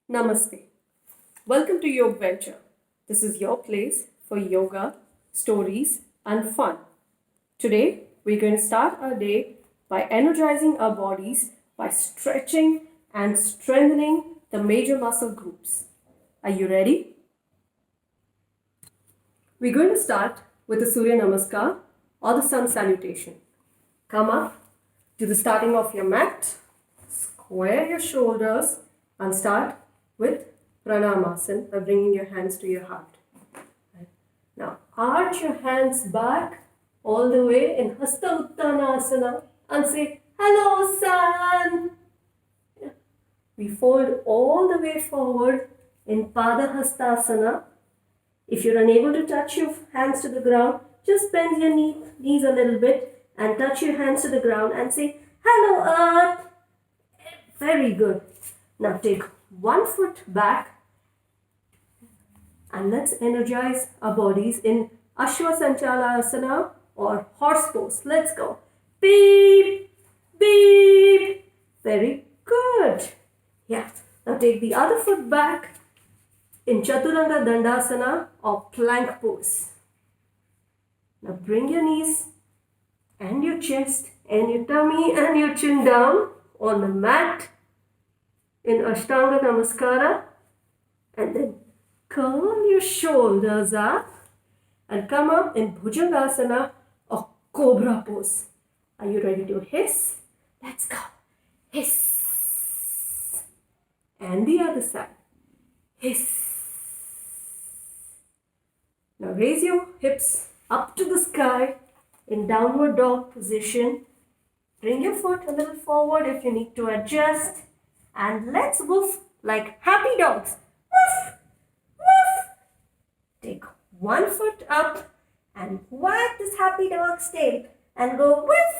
Namaste. Welcome to Yogventure. This is your place for yoga, stories, and fun. Today, we're going to start our day by energizing our bodies by stretching and strengthening the major muscle groups. Are you ready? We're going to start with the Surya Namaskar or the Sun Salutation. Come up to the starting of your mat, square your shoulders, and start with Pranamasana by bringing your hands to your heart. Now, arch your hands back all the way in Hasta Uttanasana and say, "Hello, Sun." We fold all the way forward in Pada Hastasana. If you're unable to touch your hands to the ground, just bend your knees a little bit and touch your hands to the ground and say, "Hello, Earth." Very good. Now take one foot back and let's energize our bodies in Ashwa Sanchalasana or horse pose. Let's go. Beep, beep. Very good. Yeah. Now take the other foot back in Chaturanga Dandasana or plank pose. Now bring your knees and your chest and your tummy and your chin down on the mat in Ashtanga Namaskara, and then curl your shoulders up and come up in Bhujangasana or Cobra pose. Are you ready to hiss? Let's go. Hiss. And the other side. Hiss. Now raise your hips up to the sky in downward dog position. Bring your foot a little forward if you need to adjust. And let's woof like happy dogs. Woof, woof. Take one foot up and wag this happy dog's tail and go woof,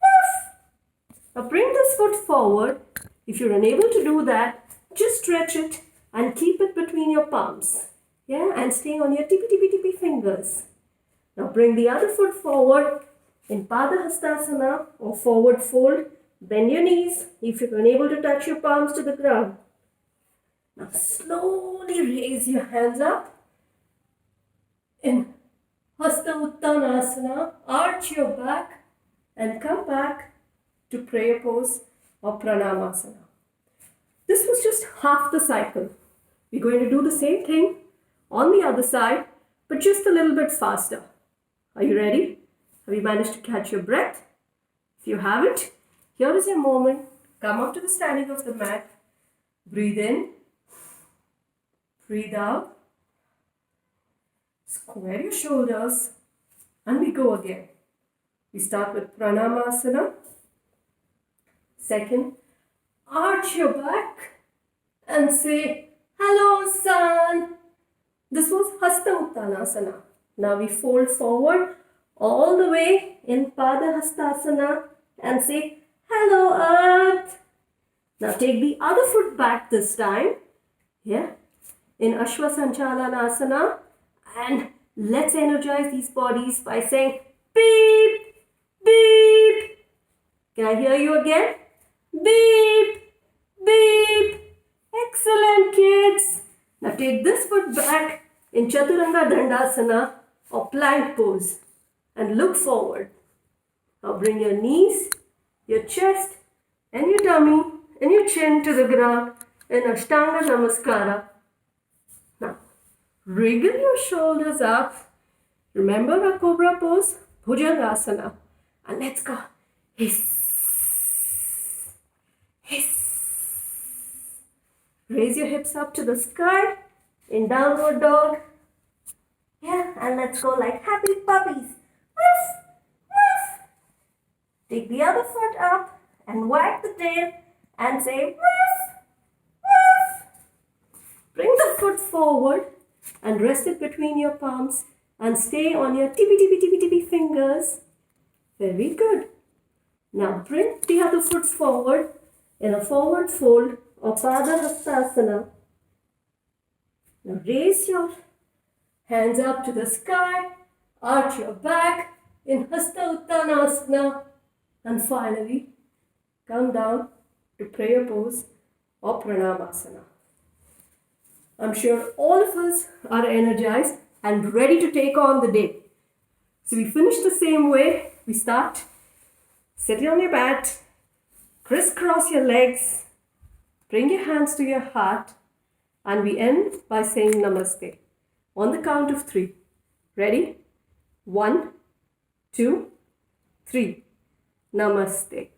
woof. Now bring this foot forward. If you're unable to do that, just stretch it and keep it between your palms. Yeah, and stay on your tippy fingers. Now bring the other foot forward in Pada Hastasana or forward fold. Bend your knees if you're unable to touch your palms to the ground. Now slowly raise your hands up in Hasta Uttanasana. Arch your back and come back to prayer pose or Pranamasana. This was just half the cycle. We're going to do the same thing on the other side, but just a little bit faster. Are you ready? Have you managed to catch your breath? If you haven't, here is your moment. Come up to the standing of the mat. Breathe in. Breathe out. Square your shoulders. And we go again. We start with Pranamasana. Second, arch your back and say, "Hello, Sun." This was Hasta Uttanasana. Now we fold forward all the way in Pada Hastasana and say, "Hello, Earth." Now take the other foot back this time. Yeah. In Ashwa Sanchalanasana. And let's energize these bodies by saying, "Beep, beep." Can I hear you again? Beep, beep. Excellent, kids. Now take this foot back in Chaturanga Dandasana or plank pose and look forward. Now bring your knees, your chest and your tummy and your chin to the ground in Ashtanga Namaskara. Now, wriggle your shoulders up. Remember our Cobra pose, Bhujangasana. And let's go. Hiss. Hiss. Raise your hips up to the sky in downward dog. Yeah, and let's go like happy puppies. Woof, woof. Take the other foot up and wag the tail and say woof, woof. Bring the foot forward and rest it between your palms and stay on your tippy fingers. Very good. Now bring the other foot forward in a forward fold or Pada Hastasana. Now raise your hands up to the sky, arch your back in Hasta Uttanasana, and finally come down to prayer pose or Pranamasana. I'm sure all of us are energized and ready to take on the day. So we finish the same way. We start. Sit on your mat, crisscross your legs, bring your hands to your heart, and we end by saying Namaste. On the count of 3. Ready? 1, 2, 3. Namaste.